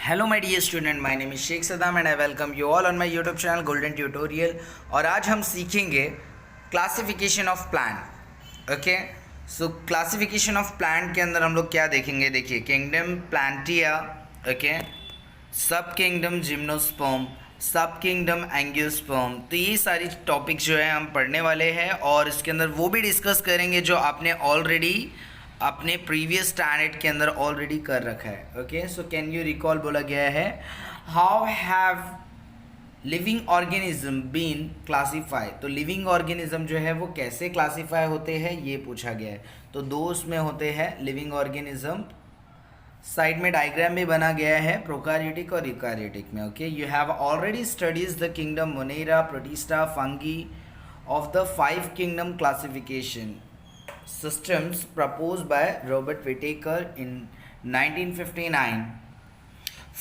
Hello my dear student, my name is Shaikh Saddam and I welcome you all on my YouTube channel Golden Tutorial. और आज हम सीखेंगे classification of plant. Okay, so classification of plant के अंदर हम लोग क्या देखेंगे। देखिए, kingdom plantae, okay, sub kingdom gymnosperm, sub kingdom angiosperm. तो ये सारी टॉपिक जो है हम पढ़ने वाले हैं और इसके अंदर वो भी डिस्कस करेंगे जो आपने ऑलरेडी अपने प्रीवियस स्टैंडर्ड के अंदर ऑलरेडी कर रखा है। Okay, so can you recall बोला गया है, how have living organism been classify. तो लिविंग ऑर्गेनिज्म जो है वो कैसे क्लासीफाई होते हैं ये पूछा गया है। तो दो उसमें होते हैं लिविंग ऑर्गेनिज्म, साइड में डायग्राम भी बना गया है प्रोकार्योटिक और यूकार्योटिक में। Okay, you have already studies the kingdom Monera, protista, fungi of the 5 kingdom classification systems proposed by Robert Whittaker in 1959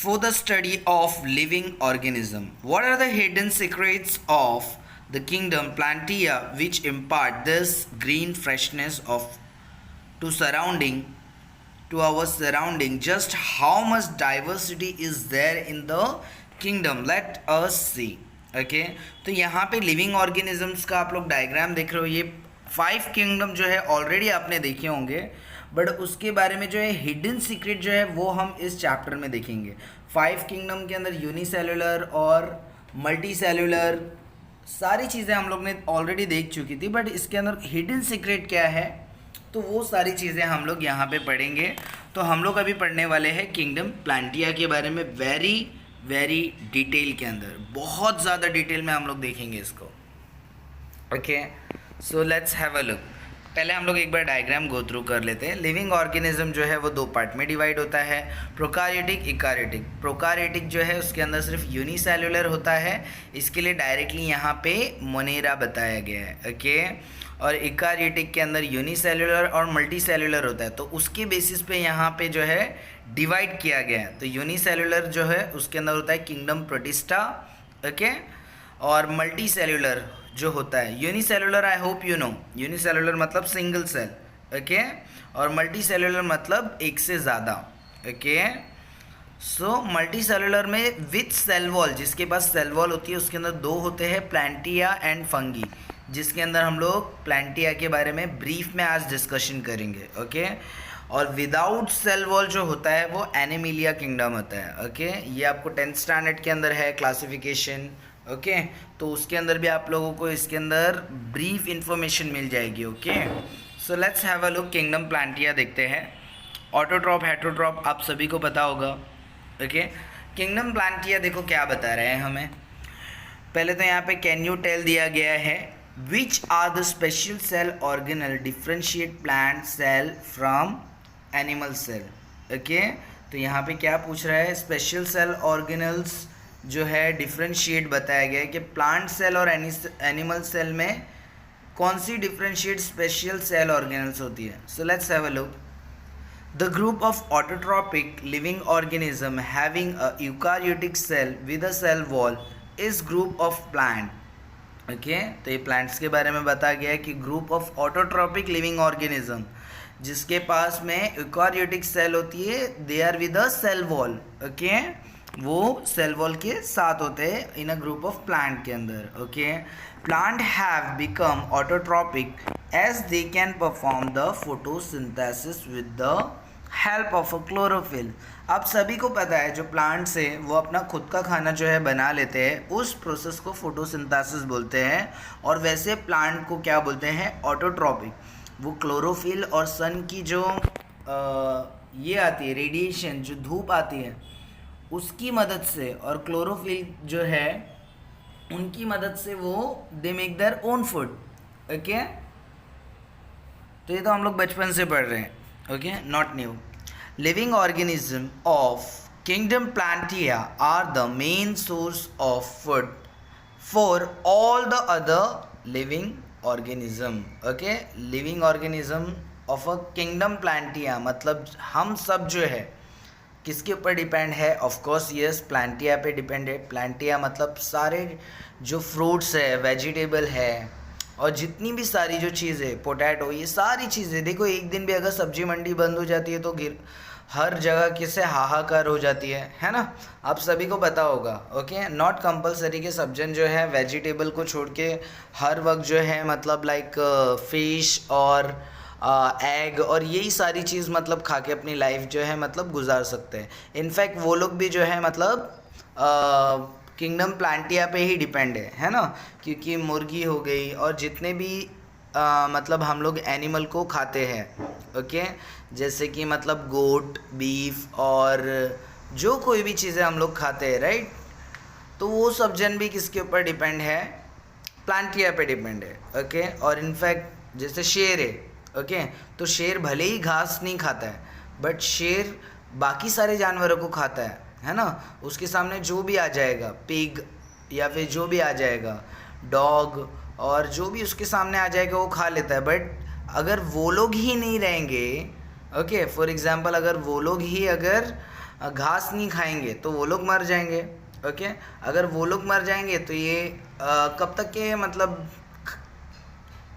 for the study of living organism. What are the hidden secrets of the kingdom Plantia which impart this green freshness of to our surrounding? Just how much diversity is there in the kingdom? Let us see. Okay, तो यहाँ पे living organisms का आप लोग diagram देख रहे हो। ये 5 किंगडम जो है ऑलरेडी आपने देखे होंगे, बट उसके बारे में जो है हिडन सीक्रेट जो है वो हम इस चैप्टर में देखेंगे। 5 किंगडम के अंदर यूनिसेलुलर और मल्टी सेलुलर सारी चीज़ें हम लोग ने ऑलरेडी देख चुकी थी, बट इसके अंदर हिडन सीक्रेट क्या है तो वो सारी चीज़ें हम लोग यहाँ पे पढ़ेंगे। तो हम लोग अभी पढ़ने वाले हैं किंगडम प्लांटिया के बारे में वेरी डिटेल के अंदर, बहुत ज़्यादा डिटेल में हम लोग देखेंगे इसको। Okay, so let's have a look. पहले हम लोग एक बार डायग्राम गो थ्रू कर लेते हैं। लिविंग ऑर्गेनिज्म जो है वो 2 पार्ट में डिवाइड होता है, प्रोकार्योटिक, इकार्योटिक। प्रोकार्योटिक जो है उसके अंदर सिर्फ यूनिसेलुलर होता है, इसके लिए डायरेक्टली यहाँ पे मोनेरा बताया गया है। ओके, और इकार्योटिक के अंदर यूनिसेलुलर और मल्टी सेलुलर होता है, तो उसके बेसिस पे यहाँ पे जो है डिवाइड किया गया है। तो यूनिसेलुलर जो है उसके अंदर होता है किंगडम प्रोटिस्टा, ओके, और मल्टी सेलुलर जो होता है unicellular, I hope you know, unicellular मतलब सिंगल सेल, ओके, और मल्टी सेलुलर मतलब एक से ज़्यादा। ओके, सो मल्टी सेलुलर में विथ सेल वॉल, जिसके पास सेल वॉल होती है उसके अंदर 2 होते हैं, प्लांटिया एंड फंगी, जिसके अंदर हम लोग प्लांटिया के बारे में ब्रीफ में आज डिस्कशन करेंगे। ओके, और विदाउट सेल वॉल जो होता है वो एनिमिलिया किंगडम होता है। ओके, ये आपको 10th स्टैंडर्ड के अंदर है क्लासिफिकेशन। ओके, तो उसके अंदर भी आप लोगों को इसके अंदर ब्रीफ इंफॉर्मेशन मिल जाएगी। Okay, so let's have a look. Kingdom plantae देखते हैं। ऑटोट्रॉप, हेटरोट्रॉप आप सभी को पता होगा। ओके, किंगडम प्लांटिया देखो क्या बता रहे हैं हमें। पहले तो यहाँ पे कैन यू टेल दिया गया है, which are the special cell organelle differentiate plant cell from animal cell. Okay, तो यहाँ पे क्या पूछ रहा है, स्पेशल सेल ऑर्गेनल्स जो है डिफ्रेंशिएट बताया गया है कि प्लांट सेल और एनिमल सेल में कौन सी डिफ्रेंशिएट स्पेशल सेल ऑर्गेनल्स होती है। So let's have a look. The group of autotrophic living organism having a eukaryotic cell with a cell wall is group of plant. Okay, तो ये plants के बारे में बताया गया है कि group of autotrophic living organism जिसके पास में यूकार्योटिक सेल होती है, they are with a cell wall. Okay, वो सेल वॉल के साथ होते हैं in a group of plant के अंदर। Okay, plant have become autotrophic as they can perform the photosynthesis with the help of a chlorophyll. आप सभी को पता है जो प्लांट्स है वो अपना खुद का खाना जो है बना लेते हैं, उस प्रोसेस को फोटोसिंथेसिस बोलते हैं। और वैसे प्लांट को क्या बोलते हैं, ऑटोट्रॉपिक। वो क्लोरोफिल और सन की जो ये आती है रेडिएशन, जो धूप आती है उसकी मदद से, और क्लोरोफिल जो है उनकी मदद से वो they make their own food. Okay, तो ये तो हम लोग बचपन से पढ़ रहे हैं। Okay, not new. Living organism of kingdom plantae are the main source of food for all the other living organism. Okay, living organism of a kingdom plantae मतलब हम सब जो है किसके ऊपर डिपेंड है, ऑफ कोर्स यस प्लांटिया पे depend है। प्लांटिया मतलब सारे जो फ्रूट्स है, वेजिटेबल है, और जितनी भी सारी जो चीज़ें, पोटैटो, ये सारी चीज़ें। देखो एक दिन भी अगर सब्जी मंडी बंद हो जाती है तो हर जगह किसे हाहाकार हो जाती है ना, आप सभी को पता होगा। ओके, नॉट कंपलसरी के सब्जन जो है वेजिटेबल को छोड़ के हर वक्त जो है मतलब लाइक फिश और एग और यही सारी चीज़ मतलब खा के अपनी लाइफ जो है मतलब गुजार सकते हैं। इनफैक्ट वो लोग भी जो है मतलब किंगडम प्लांटिया पे ही डिपेंड है ना, क्योंकि मुर्गी हो गई और जितने भी मतलब हम लोग एनिमल को खाते हैं, ओके, जैसे कि मतलब गोट, बीफ और जो कोई भी चीज़ें हम लोग खाते हैं, राइट, तो वो सब जन भी किसके ऊपर डिपेंड है, प्लांटिया पे डिपेंड है। ओके, और इनफैक्ट जैसे शेर है, ओके, तो शेर भले ही घास नहीं खाता है बट शेर बाकी सारे जानवरों को खाता है ना, उसके सामने जो भी आ जाएगा, पिग या फिर जो भी आ जाएगा, डॉग और जो भी उसके सामने आ जाएगा वो खा लेता है। बट अगर वो लोग ही नहीं रहेंगे, ओके, फॉर एग्जांपल अगर वो लोग ही अगर घास नहीं खाएंगे तो वो लोग मर जाएंगे। ओके, अगर वो लोग मर जाएंगे तो ये कब तक के मतलब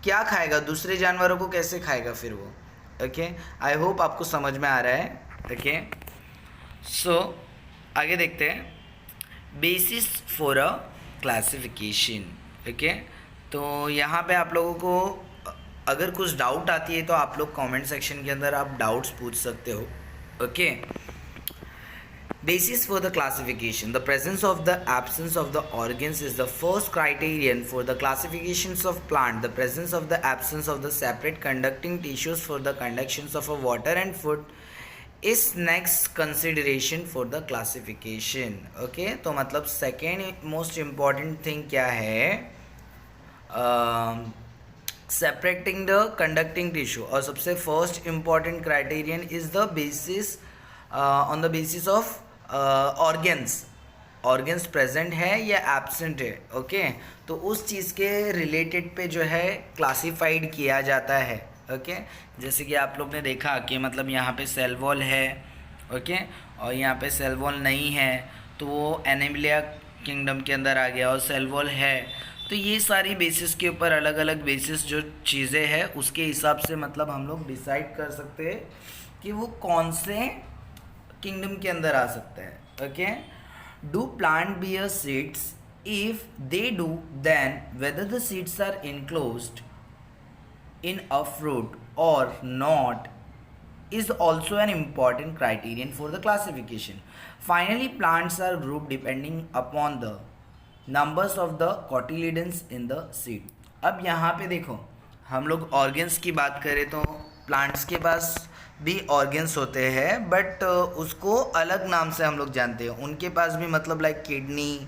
क्या खाएगा, दूसरे जानवरों को कैसे खाएगा फिर वो। ओके, आई होप आपको समझ में आ रहा है। ओके, सो आगे देखते हैं, basis for a classification. Okay, तो यहाँ पे आप लोगों को अगर कुछ डाउट आती है तो आप लोग कमेंट सेक्शन के अंदर आप डाउट्स पूछ सकते हो। Okay, basis for the classification, the presence of the absence of the organs is the first criterion for the classifications of plant. The presence of the absence of the separate conducting tissues for the conductions of a water and food is next consideration for the classification. Okay, तो मतलब second most important thing क्या है, separating the conducting tissue, और सबसे first important criterion is the basis on the basis of organs present है या absent है। Okay, तो उस चीज़ के रिलेटेड पे जो है क्लासिफाइड किया जाता है। ओके, जैसे कि आप लोग ने देखा कि मतलब यहाँ पे सेल वॉल है, ओके, और यहाँ पे सेल वॉल नहीं है तो वो एनिमलिया किंगडम के अंदर आ गया, और सेल वॉल है, तो ये सारी बेसिस के ऊपर अलग अलग बेसिस जो चीज़ें हैं उसके हिसाब से मतलब हम लोग डिसाइड कर सकते हैं कि वो कौन से किंगडम के अंदर आ सकता है। Okay, do plant bear seeds, if they do then whether the seeds are enclosed in a fruit और not is also an important criterion for the classification. Finally, plants are grouped depending upon the numbers of the cotyledons in the seed. अब यहाँ पे देखो, हम लोग organs की बात करें तो प्लांट्स के पास भी ऑर्गन्स होते हैं बट उसको अलग नाम से हम लोग जानते हैं। उनके पास भी मतलब लाइक किडनी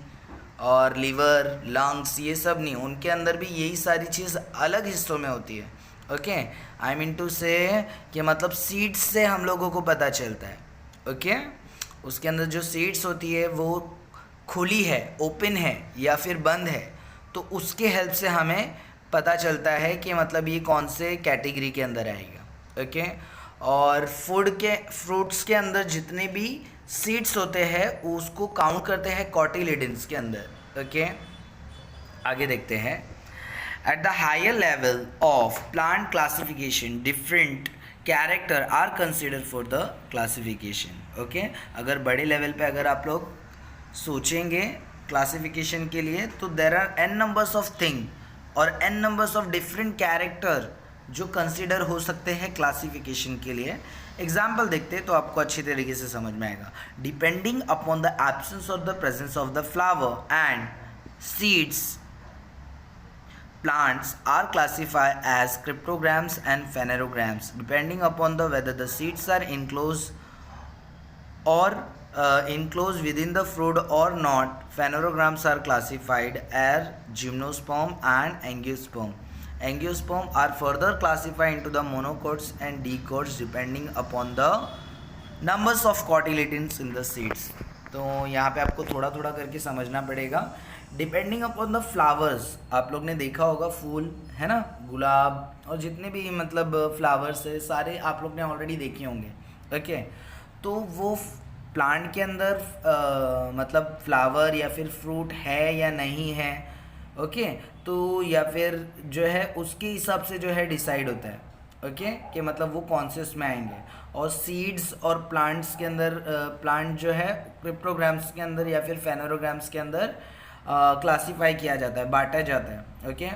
और लीवर, लंग्स, ये सब नहीं, उनके अंदर भी यही सारी चीज़ अलग हिस्सों में होती है। ओके, आई मीन टू से कि मतलब सीड्स से हम लोगों को पता चलता है। ओके, उसके अंदर जो सीड्स होती है वो खुली है, ओपन है या फिर बंद है, तो उसके हेल्प से हमें पता चलता है कि मतलब ये कौन से कैटेगरी के अंदर आएगा। ओके, और फ्रूट्स के अंदर जितने भी सीड्स होते हैं उसको काउंट करते हैं कॉटिलिडन्स के अंदर। ओके, आगे देखते हैं। At the higher level of plant classification, different character are considered for the classification. Okay, अगर बड़े लेवल पे अगर आप लोग सोचेंगे क्लासिफिकेशन के लिए तो there are n numbers of thing और n numbers of different character जो कंसिडर हो सकते हैं क्लासिफिकेशन के लिए। एग्जाम्पल देखते हैं तो आपको अच्छी तरीके से समझ में आएगा। Depending upon the absence of the presence of the flower and seeds, plants are classified as cryptograms and phanerograms depending upon the whether the seeds are enclosed or enclosed within the fruit or not. Phanerograms are classified as gymnosperm and angiosperm. Angiosperm are further classified into the monocots and dicots depending upon the numbers of cotyledons in the seeds. तो यहाँ पे आपको थोड़ा थोड़ा करके समझना पड़ेगा। Depending upon the flowers, आप लोग ने देखा होगा फूल है ना, गुलाब और जितने भी मतलब फ्लावर्स है सारे आप लोग ने ऑलरेडी देखे होंगे। ओके, तो वो प्लांट के अंदर मतलब फ्लावर या फिर फ्रूट है या नहीं है। ओके, तो या फिर जो है उसके हिसाब से जो है डिसाइड होता है। ओके कि मतलब वो कौन से उसमें आएंगे। और सीड्स और प्लांट्स के अंदर प्लांट जो है क्रिप्टोग्राम्स के अंदर या फिर फेनोरोग्राम्स के अंदर क्लासीफाई किया जाता है, बांटा जाता है। ओके,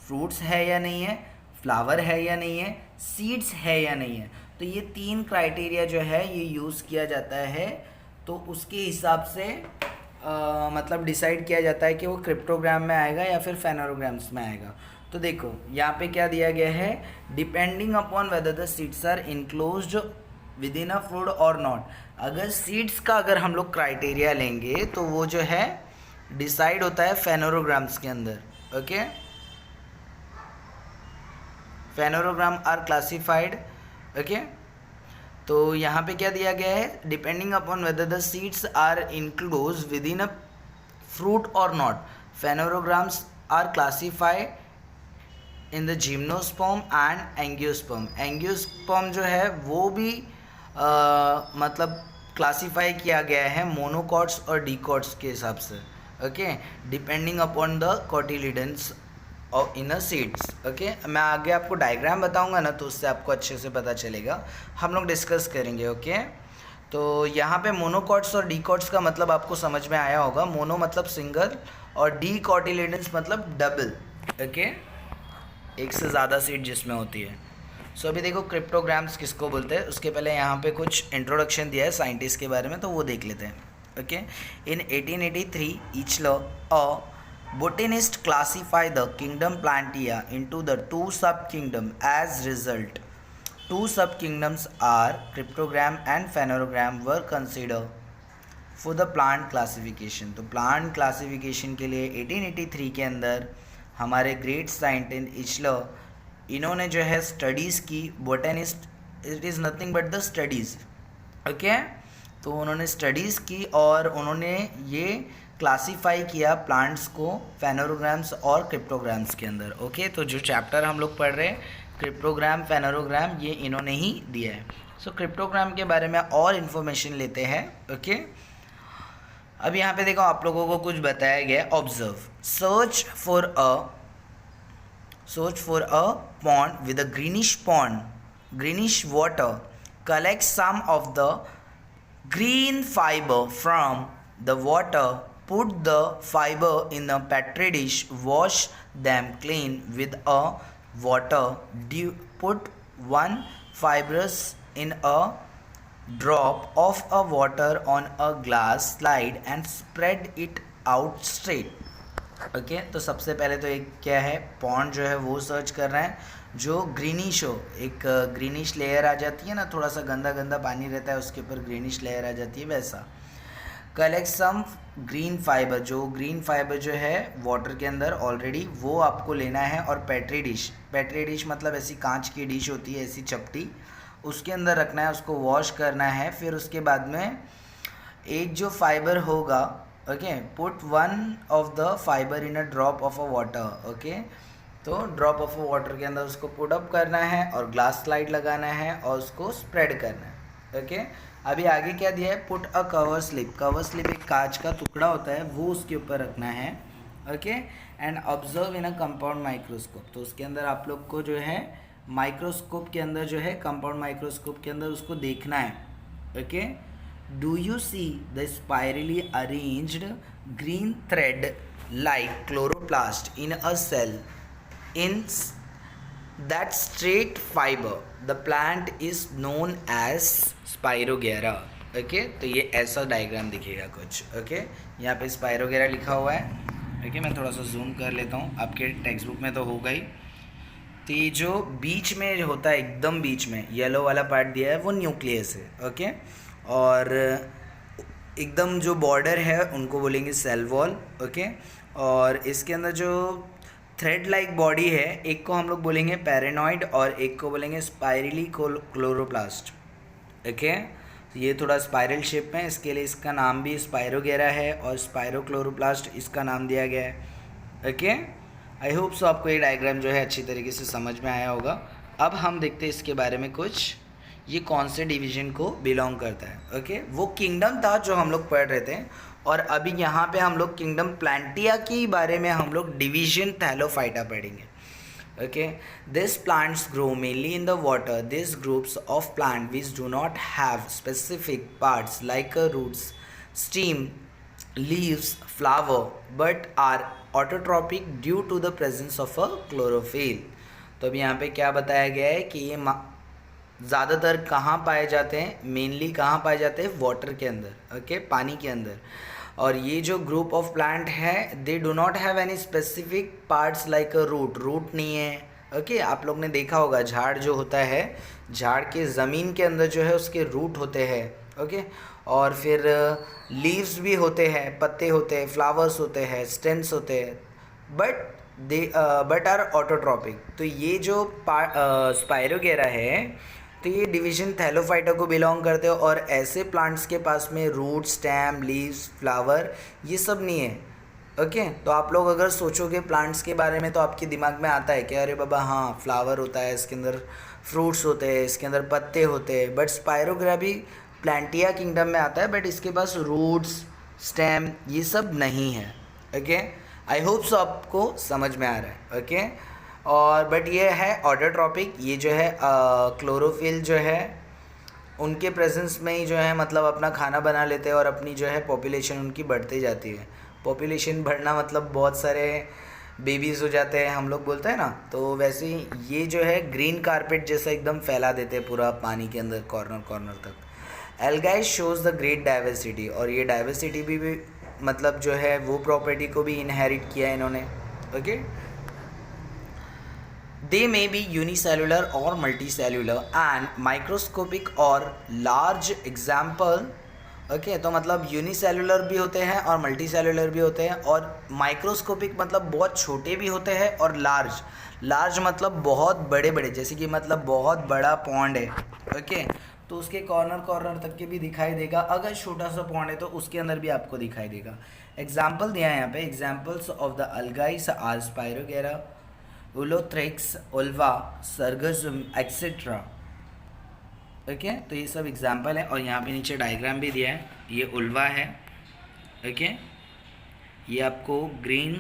फ्रूट्स है या नहीं है, फ्लावर है या नहीं है, सीड्स है या नहीं है, तो ये 3 क्राइटेरिया जो है ये यूज़ किया जाता है। तो उसके हिसाब से मतलब डिसाइड किया जाता है कि वो क्रिप्टोग्राम में आएगा या फिर फेनोरोग्राम्स में आएगा। तो देखो यहाँ पे क्या दिया गया है, depending upon whether the seeds are enclosed within a fruit और नॉट। अगर सीड्स का अगर हम लोग क्राइटेरिया लेंगे तो वो जो है डिसाइड होता है फेनोरोग्राम्स के अंदर। Okay, phanerogram are classified. Okay, तो यहाँ पे क्या दिया गया है, depending upon whether the seeds are enclosed within a fruit और not, phanerograms are classified in the gymnosperm and angiosperm. Angiosperm जो है वो भी मतलब क्लासिफाई किया गया है मोनोकॉट्स और डीकॉट्स के हिसाब से। Okay, depending upon the cotyledons of in seeds. Okay, मैं आगे आपको डायग्राम बताऊंगा ना तो उससे आपको अच्छे से पता चलेगा, हम लोग डिस्कस करेंगे। ओके, तो यहाँ पे मोनोकॉट्स और डीकॉट्स का मतलब आपको समझ में आया होगा। मोनो मतलब सिंगल और डी कोटिलिडन्स मतलब डबल। ओके, एक से ज़्यादा सीड जिसमें होती है। सो अभी देखो क्रिप्टोग्राम्स किसको बोलते हैं, उसके पहले यहाँ पे कुछ इंट्रोडक्शन दिया है साइंटिस्ट के बारे में, तो वो देख लेते हैं। Okay, in 1883 Eichler a botanist classified the kingdom Plantia into the 2 subkingdom. As result, 2 subkingdoms are cryptogram and phanerogram were considered for the plant classification। तो प्लांट क्लासिफिकेशन के लिए 1883 के अंदर हमारे ग्रेट साइंटिस्ट इचलर, इन्होंने जो है स्टडीज़ की। Botanist it is nothing but the studies. Okay, तो उन्होंने स्टडीज़ की और उन्होंने ये क्लासीफाई किया प्लांट्स को फेनोरोग्राम्स और क्रिप्टोग्राम्स के अंदर। ओके, तो जो चैप्टर हम लोग पढ़ रहे हैं क्रिप्टोग्राम फेनोरोग्राम, ये इन्होंने ही दिया है। सो क्रिप्टोग्राम के बारे में और इन्फॉर्मेशन लेते हैं। ओके, अब यहाँ पे देखो आप लोगों को कुछ बताया गया। Observe, search for a pond with a greenish water, collect some of the green fiber from the water, put the fiber in a petri dish, wash them clean with a water, put one fibrous in a drop of a water on a glass slide and spread it out straight। Okay, तो सबसे पहले तो एक क्या है, pond जो है वो सर्च कर रहे हैं जो ग्रीनिश हो, एक ग्रीनिश लेयर आ जाती है ना, थोड़ा सा गंदा गंदा पानी रहता है उसके ऊपर ग्रीनिश लेयर आ जाती है वैसा। कलेक्ट सम ग्रीन फाइबर, जो ग्रीन फाइबर जो है वाटर के अंदर ऑलरेडी वो आपको लेना है। और पेट्री डिश मतलब ऐसी कांच की डिश होती है, ऐसी चपटी, उसके अंदर रखना है, उसको वॉश करना है। फिर उसके बाद में एक जो फाइबर होगा, okay, put one of the fibre in a drop of a water. Okay, तो ड्रॉप ऑफ वाटर के अंदर उसको पुट अप करना है और ग्लास स्लाइड लगाना है और उसको स्प्रेड करना है। ओके, अभी आगे क्या दिया है, पुट अ कवर स्लिप एक कांच का टुकड़ा होता है वो उसके ऊपर रखना है। Okay, and observe in a compound microscope, तो उसके अंदर आप लोग को जो है माइक्रोस्कोप के अंदर जो है, कंपाउंड माइक्रोस्कोप के अंदर उसको देखना है। Okay, do you see the spirally arranged green thread like chloroplast in a cell? In that straight fiber the plant is known as Spirogyra। Okay, तो ये ऐसा डायग्राम दिखेगा कुछ। ओके, यहाँ पे Spirogyra लिखा हुआ है। ओके, मैं थोड़ा सा जूम कर लेता हूँ, आपके टेक्स्ट बुक में तो होगा ही। तो ये जो बीच में जो होता है, एकदम बीच में येलो वाला पार्ट दिया है वो न्यूक्लियस है। ओके, और एकदम जो बॉर्डर है उनको बोलेंगे सेल वॉल। ओके, और इसके अंदर जो थ्रेड लाइक बॉडी है, एक को हम लोग बोलेंगे पैरेनॉइड और एक को बोलेंगे स्पाइरली क्लोरोप्लास्ट। ओके, तो ये थोड़ा स्पाइरल शेप में, इसके लिए इसका नाम भी स्पाइरोगेरा है और स्पाइरोक्लोरोप्लास्ट इसका नाम दिया गया है। ओके, आई होप सो आपको ये डायग्राम जो है अच्छी तरीके से समझ में आया होगा। अब हम देखते हैं इसके बारे में कुछ, ये कौन से डिवीज़न को बिलोंग करता है। ओके, वो किंगडम था जो हम लोग पढ़ रहे थे, और अभी यहाँ पे हम लोग किंगडम प्लांटिया के बारे में हम लोग डिवीज़न थैलोफाइटा पढ़ेंगे। Okay, these plants grow mainly in the water. These groups of plants which do not have specific parts like roots, stem, leaves, flower, but are autotrophic due to the presence of a chlorophyll. तो अब यहाँ पे क्या बताया गया है कि ये ज़्यादातर कहाँ पाए जाते हैं, मेनली कहाँ पाए जाते हैं, वाटर के अंदर, ओके, पानी के अंदर। और ये जो ग्रुप ऑफ प्लांट है, they do not have any specific parts like a root नहीं है, ओके। आप लोग ने देखा होगा झाड़ जो होता है, झाड़ के ज़मीन के अंदर जो है उसके रूट होते हैं, ओके। और फिर लीव्स भी होते हैं, पत्ते होते हैं, फ्लावर्स होते हैं, स्टेम्स होते हैं, बट आर ऑटोट्रॉपिक। तो ये जो स्पाइरोगेरा है, तो ये डिवीजन थैलोफाइटा को बिलोंग करते हैं। और ऐसे प्लांट्स के पास में रूट, स्टेम, लीव्स, फ्लावर ये सब नहीं है, ओके। तो आप लोग अगर सोचोगे प्लांट्स के बारे में तो आपके दिमाग में आता है कि अरे बाबा हाँ फ्लावर होता है, इसके अंदर फ्रूट्स होते हैं, इसके अंदर पत्ते होते हैं, बट स्पाइरोगेरा भी प्लांटिया किंगडम में आता है, बट इसके पास रूट्स, स्टेम ये सब नहीं है, ओके। आई होप सो आपको समझ में आ रहा है, ओके। और बट ये है ऑटोट्रॉपिक, ये जो है क्लोरोफिल जो है उनके प्रेजेंस में ही जो है मतलब अपना खाना बना लेते हैं और अपनी जो है पॉपुलेशन उनकी बढ़ती जाती है। पॉपुलेशन बढ़ना मतलब बहुत सारे बेबीज़ हो जाते हैं, हम लोग बोलते हैं ना, तो वैसे ही ये जो है ग्रीन कारपेट जैसा एकदम फैला देते हैं पूरा पानी के अंदर कॉर्नर कॉर्नर तक। Algae shows the great diversity, और ये डाइवर्सिटी भी मतलब जो है वो प्रॉपर्टी को भी इनहेरिट किया है इन्होंने, okay. They may be unicellular or multicellular and microscopic or large example, okay. तो मतलब यूनिसेलुलर भी होते हैं और मल्टीसेलुलर भी होते हैं, और माइक्रोस्कोपिक मतलब बहुत छोटे भी होते हैं, और लार्ज मतलब बहुत बड़े बड़े, जैसे कि मतलब बहुत बड़ा पॉन्ड है, ओके, तो उसके कॉर्नर कॉर्नर तक के भी दिखाई देगा। अगर छोटा सा पॉन्ड है तो उसके अंदर भी आपको दिखाई देगा। एग्जाम्पल दिया है यहाँ पे, examples of the algae are spirogyra, ulothrix, ulva, sargassum etcetera, okay. तो ये सब एग्जाम्पल है, और यहाँ पे नीचे डायग्राम भी दिया है। ये उल्वा है, ओके। ये आपको ग्रीन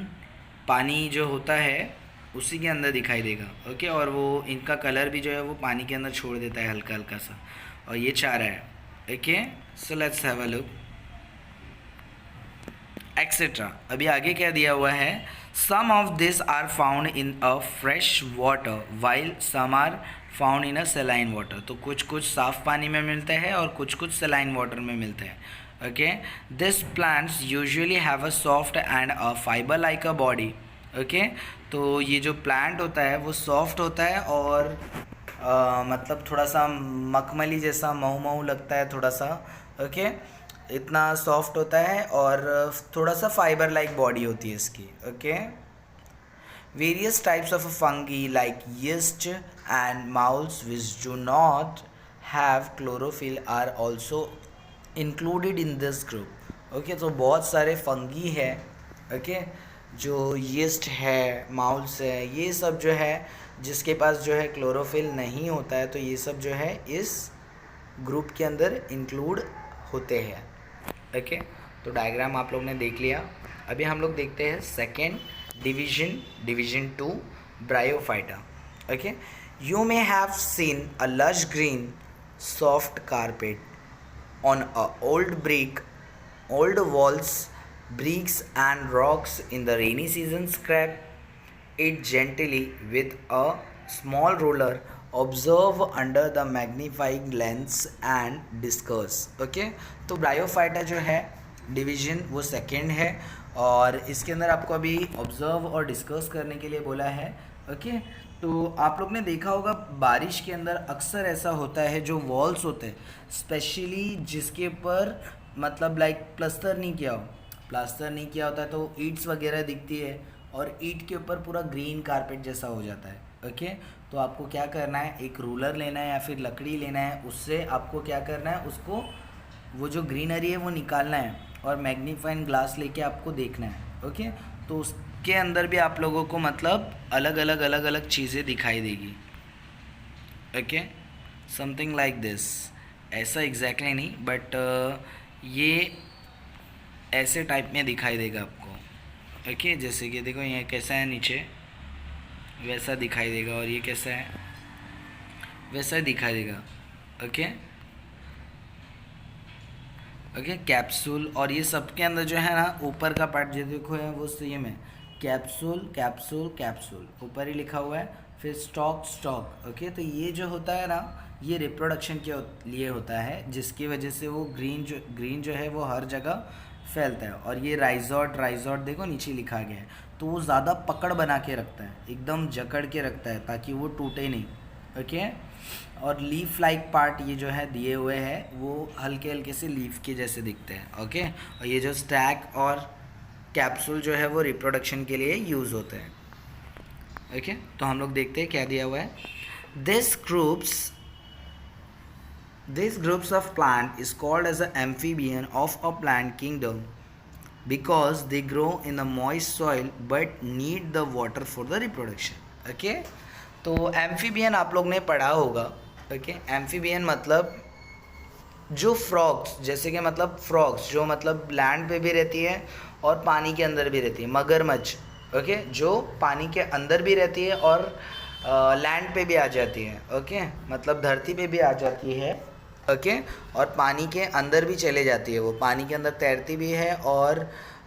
पानी जो होता है उसी के अंदर दिखाई देगा, ओके। और वो इनका कलर भी जो है वो पानी के अंदर छोड़ देता है हल्का हल्का सा, और ये चारा है, okay. So let's have a look etcetera. अभी आगे क्या दिया हुआ है, some of this are found in a fresh water while some are found in a saline water. तो कुछ कुछ साफ पानी में मिलते हैं और कुछ कुछ सेलाइन वाटर में मिलते हैं, okay. This plants usually have a soft and a fibre like a body, okay. तो ये जो प्लांट होता है वो सॉफ्ट होता है और मतलब थोड़ा सा मखमली जैसा मऊ मऊ लगता है थोड़ा सा, ओके। इतना सॉफ्ट होता है और थोड़ा सा फाइबर लाइक बॉडी होती है इसकी, okay. Various types of fungi like yeast and moulds which do not have chlorophyll are also included in this group, okay. तो बहुत सारे फंगी है, ओके, जो यीस्ट है, माउल्स है, ये सब जो है जिसके पास जो है क्लोरोफिल नहीं होता है, तो ये सब जो है इस ग्रुप के अंदर इंक्लूड होते हैं, ओके। तो डायग्राम आप लोग ने देख लिया। अभी हम लोग देखते हैं second division 2 bryophyta, okay. You may have seen a lush green soft carpet on a old walls, bricks and rocks in the rainy season. Scrape it gently with a small roller, observe under the magnifying lens and discuss, okay। तो bryophyta जो है division वो second है, और इसके अंदर आपको अभी ऑब्जर्व और डिस्कस करने के लिए बोला है, ओके। तो आप लोग ने देखा होगा बारिश के अंदर अक्सर ऐसा होता है, जो वॉल्स होते हैं स्पेशली जिसके ऊपर मतलब लाइक प्लास्टर नहीं किया होता है, तो ईंट्स वगैरह दिखती है और ईंट के ऊपर पूरा ग्रीन कारपेट जैसा हो जाता है, ओके। तो आपको क्या करना है, एक रूलर लेना है या फिर लकड़ी लेना है, उससे आपको क्या करना है, उसको वो जो ग्रीनरी है वो निकालना है और मैग्नीफाइंग ग्लास लेके आपको देखना है, ओके। तो उसके अंदर भी आप लोगों को मतलब अलग अलग चीज़ें दिखाई देगी, ओके। समथिंग लाइक दिस, ऐसा एग्जैक्टली नहीं, बट ये ऐसे टाइप में दिखाई देगा आपको, ओके। जैसे कि देखो ये कैसा है नीचे, वैसा दिखाई देगा, और ये कैसा है, वैसा दिखाई देगा। ओके ओके, कैप्सूल, और ये सब के अंदर जो है ना ऊपर का पार्ट जो देखो है वो सेम है, कैप्सूल कैप्सूल कैप्सूल ऊपर ही लिखा हुआ है, फिर स्टॉक स्टॉक। ओके, तो ये जो होता है ना ये रिप्रोडक्शन के लिए होता है, जिसकी वजह से वो ग्रीन जो है वो हर जगह फैलता है। और ये राइजॉट राइजॉट देखो नीचे लिखा गया है, तो वो ज़्यादा पकड़ बना के रखता है, एकदम जकड़ के रखता है ताकि वो टूटे नहीं। ओके, और लीफ लाइक पार्ट ये जो है दिए हुए हैं वो हल्के हल्के से लीफ के जैसे दिखते हैं। ओके, और ये जो स्टैक और कैप्सूल जो है वो रिप्रोडक्शन के लिए यूज़ होते हैं। ओके, तो हम लोग देखते हैं क्या दिया हुआ है। This groups of plant is called as an amphibian of a plant kingdom because they grow in the moist soil but need the water for the reproduction. Okay, तो एम्फीबियन आप लोग ने पढ़ा होगा। ओके, एम्फीबियन मतलब जो frogs, जैसे कि मतलब फ्रॉग्स जो मतलब लैंड पे भी रहती है और पानी के अंदर भी रहती है, मगरमच्छ। ओके, जो पानी के अंदर भी रहती है और लैंड पे भी आ जाती है। ओके, मतलब धरती पे भी आ जाती है। ओके, और पानी के अंदर भी चले जाती है, वो पानी के अंदर तैरती भी है, और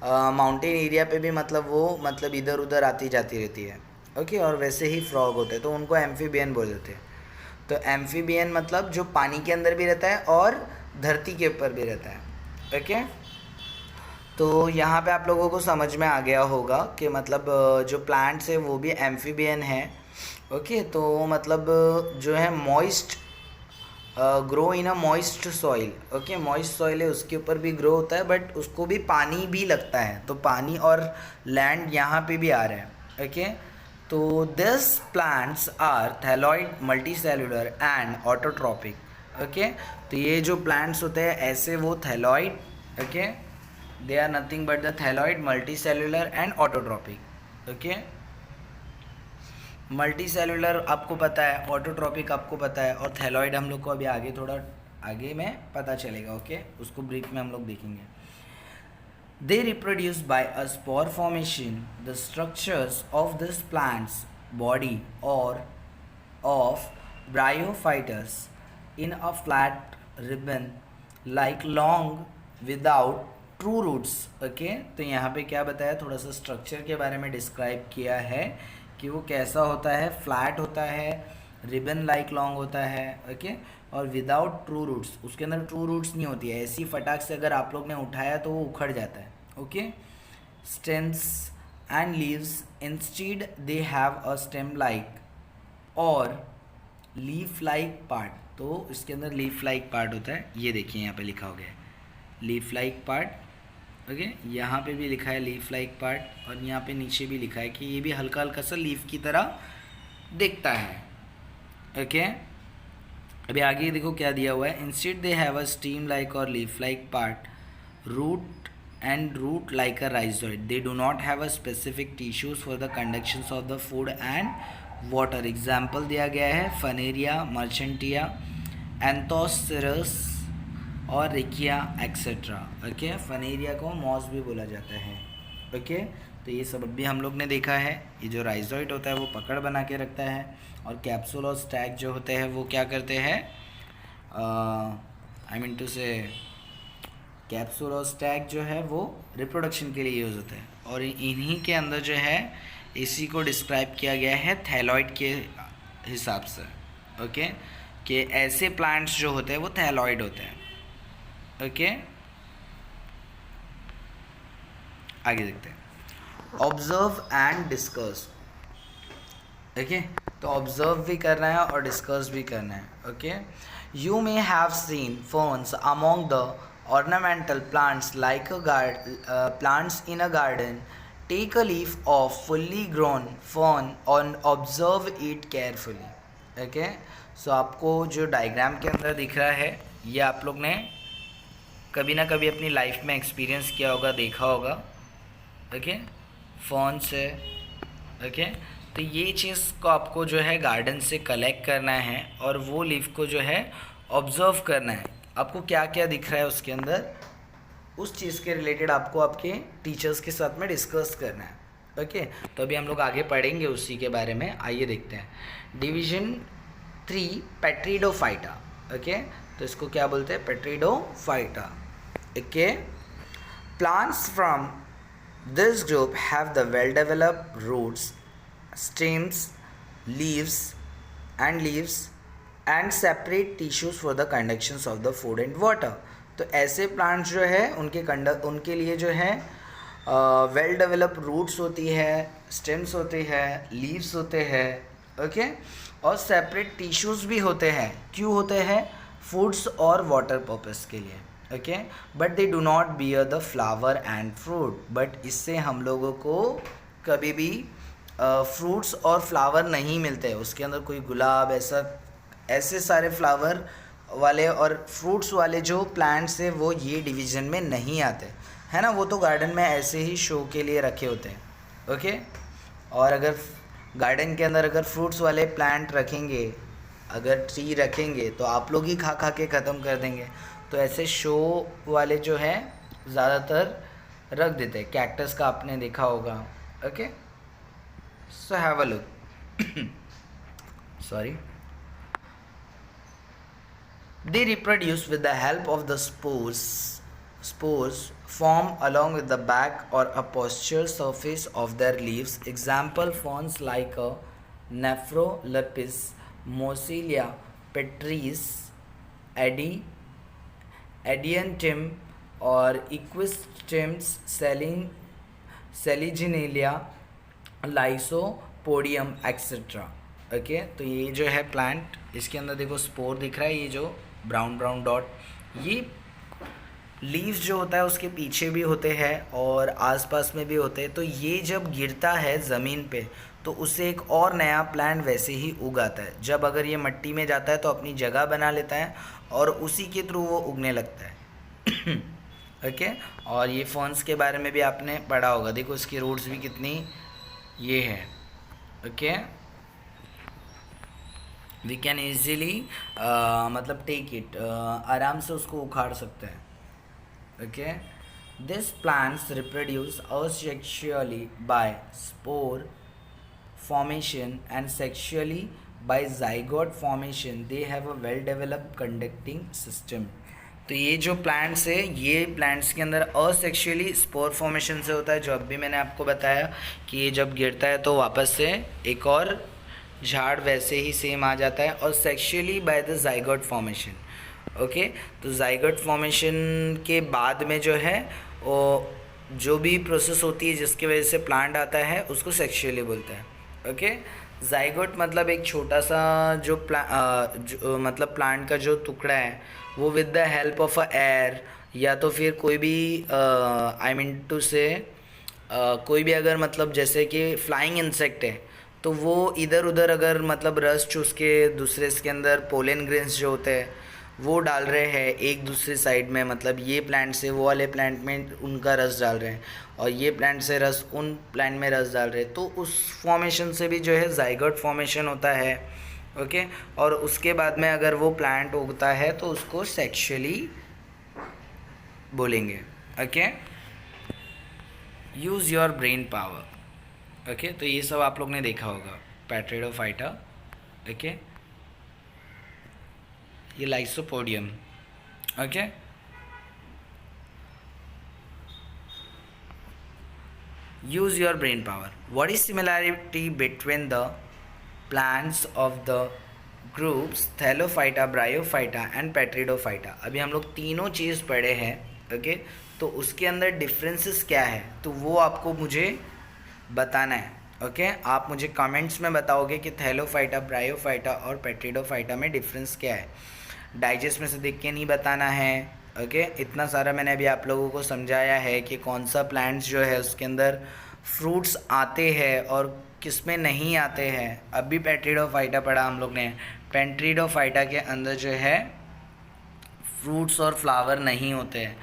माउंटेन एरिया पे भी मतलब वो मतलब इधर उधर आती जाती रहती है। ओके, और वैसे ही फ्रॉग होते हैं, तो उनको एम्फीबियन बोल देते हैं। तो एम्फीबियन मतलब जो पानी के अंदर भी रहता है और धरती के ऊपर भी रहता है। ओके, तो यहाँ पे आप लोगों को समझ में आ गया होगा कि मतलब जो प्लांट्स है वो भी एम्फीबियन है। ओके, तो मतलब जो है moist grow in a moist soil. Okay, moist soil है उसके ऊपर भी ग्रो होता है, बट उसको भी पानी भी लगता है, तो पानी और लैंड यहाँ पे भी आ रहा है। ओके, तो this plants are thalloid, multicellular and autotrophic. Okay, तो ये जो प्लांट्स होते हैं ऐसे वो thalloid, okay, they are nothing but the thalloid, multicellular and autotrophic. Okay, multicellular आपको पता है, ऑटोट्रॉपिक आपको पता है, और थैलॉइड हम लोग को अभी आगे थोड़ा आगे में पता चलेगा। ओके, उसको ब्रीफ में हम लोग देखेंगे। They reproduce by a spore formation the structures of this plants body और of bryophytes in a flat ribbon like long without true roots. Okay, तो यहाँ पे क्या बताया, थोड़ा सा स्ट्रक्चर के बारे में डिस्क्राइब किया है कि वो कैसा होता है, फ्लैट होता है, रिबन लाइक लॉन्ग होता है। ओके, और विदाउट ट्रू रूट्स, उसके अंदर ट्रू रूट्स नहीं होती है, ऐसी फटाक से अगर आप लोग ने उठाया तो वो उखड़ जाता है। Okay, stems and leaves instead they have a stem like और लीफ लाइक पार्ट। तो इसके अंदर लीफ लाइक पार्ट होता है, ये देखिए यहाँ पे लिखा हो गया है लीफ लाइक पार्ट। ओके, यहाँ पे भी लिखा है लीफ लाइक पार्ट, और यहाँ पे नीचे भी लिखा है कि ये भी हल्का हल्का सा लीफ की तरह दिखता है। ओके, अभी आगे देखो क्या दिया हुआ है, instead they have a stem like और leaf like part, root like a rhizoid, they do not have a specific tissues for the conduction of the food and water. Example दिया गया है फनेरिया, मर्चेंटिया, एंथोसिरस और रिकिया एक्सेट्रा। ओके, फनेरिया को moss भी बोला जाता है। ओके, तो ये सब भी हम लोग ने देखा है। ये जो राइजोइड होता है वो पकड़ बना के रखता है, और कैप्सूल और स्टैक जो होते हैं वो क्या करते हैं, आई मीन टू से कैप्सूल और स्टैक जो है वो रिप्रोडक्शन के लिए यूज़ होते हैं, और इन्हीं के अंदर जो है इसी को डिस्क्राइब किया गया है थैलॉइड के हिसाब से। ओके, कि ऐसे प्लांट्स जो होते हैं वो थैलॉइड होते हैं। ओके, आगे देखते हैं, ऑब्जर्व एंड डिस्कस। ओके, तो ऑब्जर्व भी करना है और डिस्कस भी करना है। Okay, you may have seen ferns among the ornamental plants like plants in a garden. Take a leaf of fully grown fern and observe it carefully. Okay, so आपको जो डायग्राम के अंदर दिख रहा है ये आप लोग ने कभी ना कभी अपनी लाइफ में एक्सपीरियंस किया होगा, देखा होगा। ओके, फ़ोन से। ओके, तो ये चीज़ को आपको जो है गार्डन से कलेक्ट करना है, और वो लीफ को जो है ऑब्जर्व करना है, आपको क्या क्या दिख रहा है उसके अंदर, उस चीज़ के रिलेटेड आपको आपके टीचर्स के साथ में डिस्कस करना है। ओके, तो अभी हम लोग आगे पढ़ेंगे उसी के बारे में। आइए देखते हैं डिवीजन 3 पेट्रिडोफाइटा। ओके, तो इसको क्या बोलते हैं? Pteridophyta. Okay, plants from this group have the well developed roots, stems, leaves and separate tissues for the conductions of the food and water। तो ऐसे प्लांट्स जो है उनके लिए जो है वेल डेवलप रूट्स होती है, स्टेम्स होते हैं, लीव्स होते हैं, ओके, और सेपरेट टिश्यूज़ भी होते हैं। क्यों होते हैं? फूड्स और वाटर पर्पस के लिए। Okay, but they do not bear the flower and fruit. But इससे हम लोगों को कभी भी फ्रूट्स और फ्लावर नहीं मिलते। उसके अंदर कोई गुलाब ऐसे सारे फ्लावर वाले और फ्रूट्स वाले जो प्लांट्स है वो ये डिवीज़न में नहीं आते, है ना। वो तो गार्डन में ऐसे ही शो के लिए रखे होते हैं। ओके, और अगर गार्डन के अंदर अगर फ्रूट्स वाले प्लांट रखेंगे, अगर ट्री रखेंगे तो आप लोग ही खा खा के ख़त्म कर देंगे। तो ऐसे शो वाले जो है ज़्यादातर रख देते हैं। कैक्टस का आपने देखा होगा। Okay, so have a look. Sorry, they reproduce with the help of the spores form along with the back or a posterior surface of their leaves। Example ferns like a Nephrolepis, Mossilia petris, Adiantum और Equistems, Saligenelia, Lysopodium etcetera. Okay, तो ये जो है plant, इसके अंदर देखो spore दिख रहा है, ये जो ब्राउन ब्राउन डॉट, ये लीव्स जो होता है उसके पीछे भी होते हैं और आसपास में भी होते हैं। तो ये जब गिरता है ज़मीन पे तो उससे एक और नया प्लांट वैसे ही उग आता है। जब अगर ये मिट्टी में जाता है तो अपनी जगह बना लेता है और उसी के थ्रू वो उगने लगता है। ओके, और ये फर्न्स के बारे में भी आपने पढ़ा होगा। देखो इसकी रूट्स भी कितनी ये है। ओके, वी कैन ईजीली मतलब टेक इट, आराम से उसको उखाड़ सकते हैं। Okay, this plants reproduce asexually by spore formation and sexually by zygote formation. They have a well developed conducting system. तो ये जो प्लांट्स है, ये प्लांट्स के अंदर असेक्सुअली स्पोर फॉर्मेशन से होता है, जो अभी मैंने आपको बताया कि ये जब गिरता है तो वापस से एक और झाड़ वैसे ही सेम आ जाता है, और sexually by the zygote formation. Okay, तो जाइगोट फॉर्मेशन के बाद में जो है वो जो भी प्रोसेस होती है जिसकी वजह से प्लांट आता है उसको सेक्सुअली बोलते हैं। ओके, जाइगोट मतलब एक छोटा सा जो मतलब प्लांट का जो टुकड़ा है वो with the help of a air या तो फिर कोई भी आई मीन टू से कोई भी अगर मतलब जैसे कि फ्लाइंग इंसेक्ट है तो वो इधर उधर अगर मतलब रस चूस के दूसरे इसके अंदर पोलन ग्रेन्स जो होते हैं वो डाल रहे हैं एक दूसरे साइड में, मतलब ये प्लांट से वो वाले प्लांट में उनका रस डाल रहे हैं और ये प्लांट से रस उन प्लांट में रस डाल रहे हैं, तो उस फॉर्मेशन से भी जो है जाइगोट फॉर्मेशन होता है। ओके, और उसके बाद में अगर वो प्लांट उगता है तो उसको सेक्सुअली बोलेंगे। Okay, use your brain power. Okay, तो ये सब आप लोग ने देखा होगा पेट्रिडोफाइटा। ओके, ये lycopodium. Okay, use your brain power. What is similarity between the plants of the groups thallophyta, bryophyta and pteridophyta. अभी हम लोग तीनों चीज़ पढ़े हैं। ओके, तो उसके अंदर डिफरेंसेस क्या है तो वो आपको मुझे बताना है। ओके, आप मुझे कमेंट्स में बताओगे कि थैलोफाइटा, ब्रायोफाइटा और पेट्रिडोफाइटा में डिफरेंस क्या है। डाइजेस्ट में से देख के नहीं बताना है। ओके, इतना सारा मैंने अभी आप लोगों को समझाया है कि कौन सा प्लांट्स जो है उसके अंदर फ्रूट्स आते हैं और किस में नहीं आते हैं। अभी पेट्रिडोफाइटा पढ़ा हम लोग ने। पेट्रिडोफाइटा के अंदर जो है फ्रूट्स और फ्लावर नहीं होते हैं।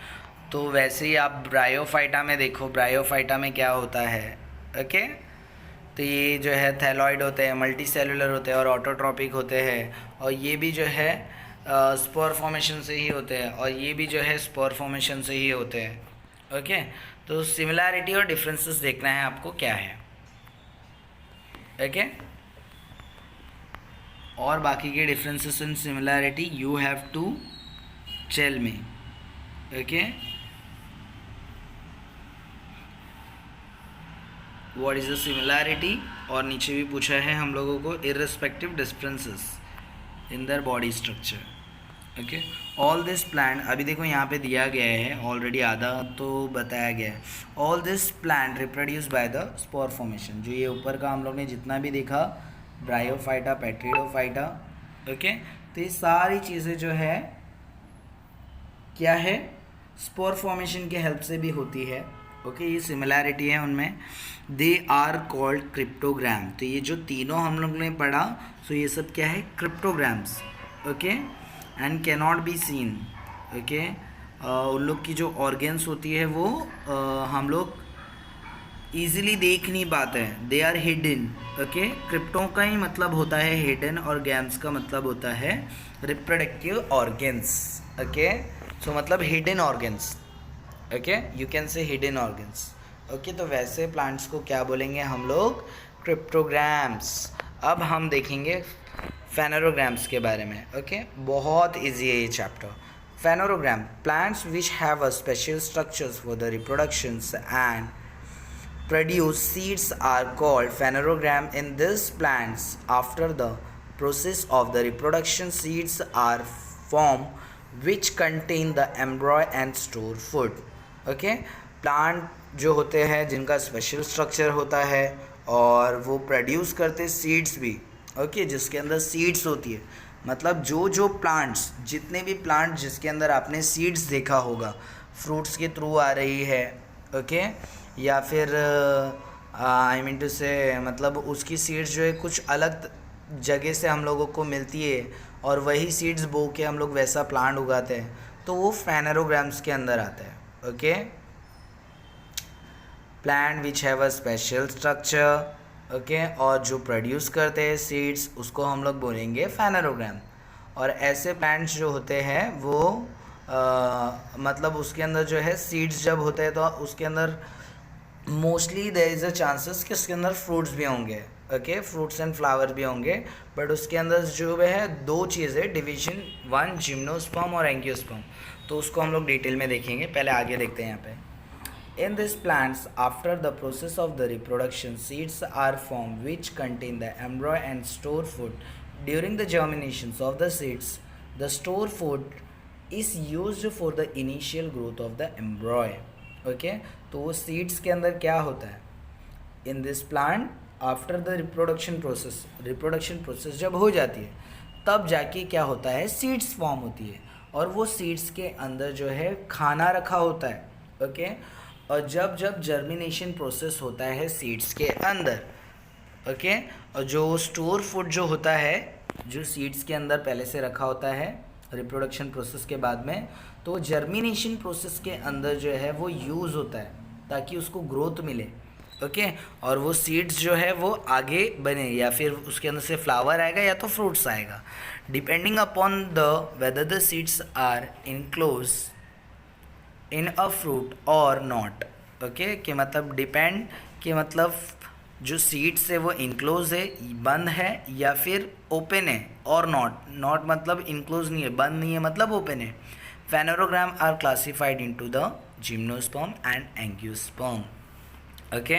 तो वैसे ही आप ब्रायोफाइटा में देखो, ब्रायोफाइटा में क्या होता है। ओके, तो ये जो है थैलॉइड होते हैं, मल्टी सेलुलर होते हैं और ऑटोट्रॉपिक होते हैं, और ये भी जो है स्पोर फॉर्मेशन से ही होते हैं और ये भी जो है स्पोर फॉर्मेशन से ही होते हैं। ओके, तो सिमिलैरिटी और डिफरेंसेस देखना है आपको क्या है। ओके। और बाकी के differences and similarity you have to tell me. Okay, what is the similarity, और नीचे भी पूछा है हम लोगों को irrespective differences in their body structure. Okay, all this plant, अभी देखो यहाँ पे दिया गया है ऑलरेडी, आधा तो बताया गया है। All this plant reproduce by the spore formation, जो ये ऊपर का हम लोग ने जितना भी देखा, ब्रायोफाइटा, पेट्रिडोफाइटा, ओके, तो ये सारी चीज़ें जो है क्या है, स्पोर फॉर्मेशन के हेल्प से भी होती है। ओके, ये सिमिलैरिटी है उनमें। दे आर कॉल्ड क्रिप्टोग्राम, तो ये जो तीनों हम लोग ने पढ़ा, सो ये सब क्या है, cryptograms. Okay, and cannot be seen. Okay, उन लोग की जो ऑर्गेन्स होती है वो हम लोग ईजिली देख नहीं पाते हैं, they are hidden. Okay, crypto का ही मतलब होता है हिडन, और गैम्स का मतलब होता है रिप्रोडक्टिव ऑर्गेन्स। ओके, सो मतलब hidden organs. Okay, you can say hidden organs. Okay, तो वैसे प्लांट्स को क्या बोलेंगे हम लोग, क्रिप्टोग्राम्स। अब हम देखेंगे फेनोरोग्राम्स के बारे में। ओके, बहुत इजी है ये chapter. Phanerogram, plants which have a special structures for the reproductions and produce seeds are called phanerogram. In these plants, after the process of the reproduction, seeds are formed which contain the embryo and store food. Okay, plant जो होते हैं जिनका special structure होता है और वो produce करते seeds भी। ओके, जिसके अंदर सीड्स होती है, मतलब जो प्लांट्स, जितने भी प्लांट जिसके अंदर आपने सीड्स देखा होगा, फ्रूट्स के थ्रू आ रही है। ओके, या फिर आई मीन टू से मतलब उसकी सीड्स जो है कुछ अलग जगह से हम लोगों को मिलती है और वही सीड्स बो के हम लोग वैसा प्लांट उगाते हैं, तो वो फेनोरोग्राम्स के अंदर आता है। Okay, plant which have a special structure, okay, और जो प्रोड्यूस करते हैं सीड्स उसको हम लोग बोलेंगे फेनोरोग्राम। और ऐसे प्लांट्स जो होते हैं वो मतलब उसके अंदर जो है सीड्स जब होते हैं तो उसके अंदर mostly there is a chances कि उसके अंदर फ्रूट्स भी होंगे। ओके, फ्रूट्स एंड फ्लावर भी होंगे, बट उसके अंदर जो है दो चीज़ें, डिवीजन वन, जिम्नोस्पर्म और एंजियोस्पर्म, तो उसको हम लोग डिटेल में देखेंगे। पहले आगे देखते हैं यहाँ पे। In this plants after the process of the reproduction seeds are form which contain the embryo and store food. During the germination of the seeds the store food is used for the initial growth of the embryo. Okay, तो वो seeds के अंदर क्या होता है, in this plant after the reproduction process जब हो जाती है तब जाके क्या होता है, सीड्स फॉर्म होती है, और वो सीड्स के अंदर जो है खाना रखा होता है। ओके, और जब जब जर्मिनेशन प्रोसेस होता है सीड्स के अंदर, ओके, और जो स्टोर फूड जो होता है, जो सीड्स के अंदर पहले से रखा होता है रिप्रोडक्शन प्रोसेस के बाद में, तो जर्मिनेशन प्रोसेस के अंदर जो है वो यूज़ होता है ताकि उसको ग्रोथ मिले। ओके, और वो सीड्स जो है वो आगे बने, या फिर उसके अंदर से फ्लावर आएगा या तो फ्रूट्स आएगा, depending upon the whether the seeds are enclose in a fruit और नॉट। ओके, कि मतलब डिपेंड, कि मतलब जो सीड्स है वो इनक्लोज है, बंद है, या फिर ओपन है, और नॉट मतलब इनक्लोज नहीं है, बंद नहीं है, मतलब ओपन है। Phanerogram are classified into the gymnosperm and angiosperm. Okay,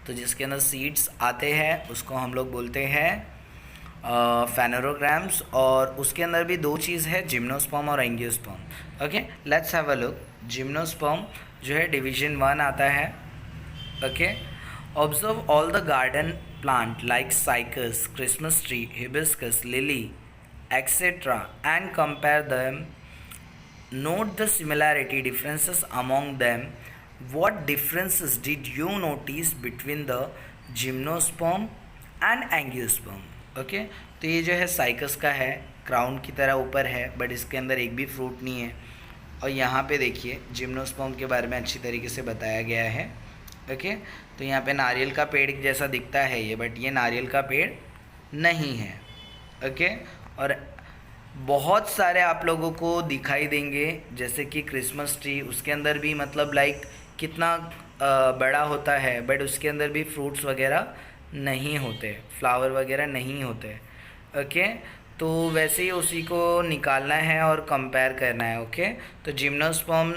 तो जिसके अंदर सीड्स आते हैं उसको हम लोग बोलते हैं फेनोरोग्राम्स, और उसके अंदर भी दो चीज़ है, जिम्नोस्पर्म और angiosperm. Okay, let's have a look. Gymnosperm जो है डिवीजन वन आता है। Okay, observe all the garden plant like cycas, Christmas tree, hibiscus, lily etcetera and compare them. Note the similarity differences among them. What differences did you notice between the gymnosperm and angiosperm? Okay, तो ये जो है cycas का है, crown की तरह ऊपर है, बट इसके अंदर एक भी फ्रूट नहीं है। और यहाँ पे देखिए जिम्नोस्पर्म के बारे में अच्छी तरीके से बताया गया है। ओके, तो यहाँ पे नारियल का पेड़ जैसा दिखता है ये, बट ये नारियल का पेड़ नहीं है। ओके, और बहुत सारे आप लोगों को दिखाई देंगे, जैसे कि क्रिसमस ट्री, उसके अंदर भी मतलब लाइक कितना बड़ा होता है, बट उसके अंदर भी फ्रूट्स वगैरह नहीं होते, फ्लावर वगैरह नहीं होते। ओके, तो वैसे ही उसी को निकालना है और कंपेयर करना है। ओके, तो जिम्नोस्पर्म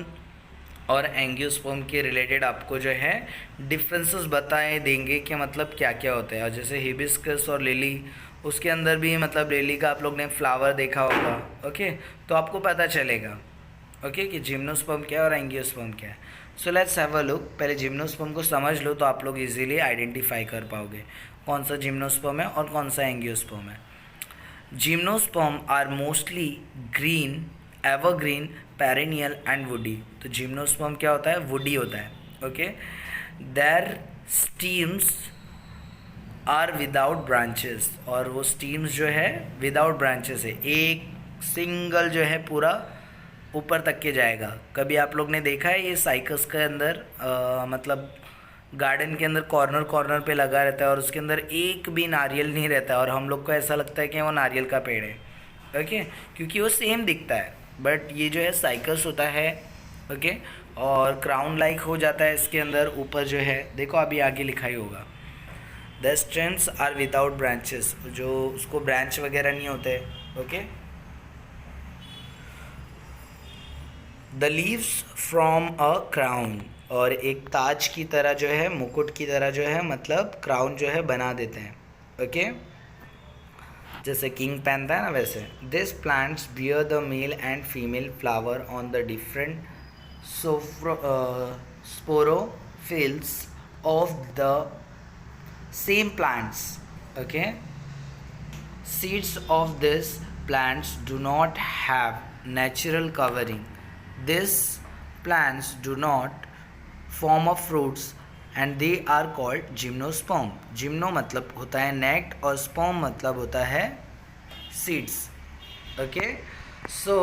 और एंजियोस्पर्म के रिलेटेड आपको जो है डिफरेंसेस बताए देंगे कि मतलब क्या क्या होता है। और जैसे हिबिस्कस और लिली, उसके अंदर भी मतलब लिली का आप लोग ने फ्लावर देखा होगा। ओके, तो आपको पता चलेगा ओके कि जिम्नोस्पर्म क्या है और एंजियोस्पर्म क्या है। So let's have a look. पहले जिम्नोस्पर्म को समझ लो तो आप लोग इजीली आइडेंटिफाई कर पाओगे कौन सा जिम्नोस्पर्म है और कौन सा एंजियोस्पर्म है। Gymnosperm are mostly green, evergreen, perennial and woody. तो जिम्नोस्पर्म क्या होता है? वुडी होता है। Okay, their stems are without branches, और वो स्टीम्स जो है विदाउट ब्रांचेस है, एक सिंगल जो है पूरा ऊपर तक के जाएगा। कभी आप लोग ने देखा है ये साइकस के अंदर मतलब गार्डन के अंदर कॉर्नर कॉर्नर पे लगा रहता है और उसके अंदर एक भी नारियल नहीं रहता है और हम लोग को ऐसा लगता है कि वो नारियल का पेड़ है। ओके, क्योंकि वो सेम दिखता है, बट ये जो है साइकस होता है। ओके, और क्राउन लाइक हो जाता है इसके अंदर ऊपर जो है, देखो अभी आगे लिखा ही होगा। The stems are without branches, जो उसको ब्रांच वगैरह नहीं होते। Okay, the leaves from a crown, और एक ताज की तरह जो है, मुकुट की तरह जो है, मतलब क्राउन जो है बना देते हैं। ओके, जैसे किंग पहनता है ना वैसे। This plants bear the male and female flower on the different sporophylls of the same plants. Okay, seeds of these plants do not have natural covering. These plants do not form of fruits and they are called gymnosperm. Gymno मतलब होता है naked और sperm मतलब होता है seeds. Okay, सो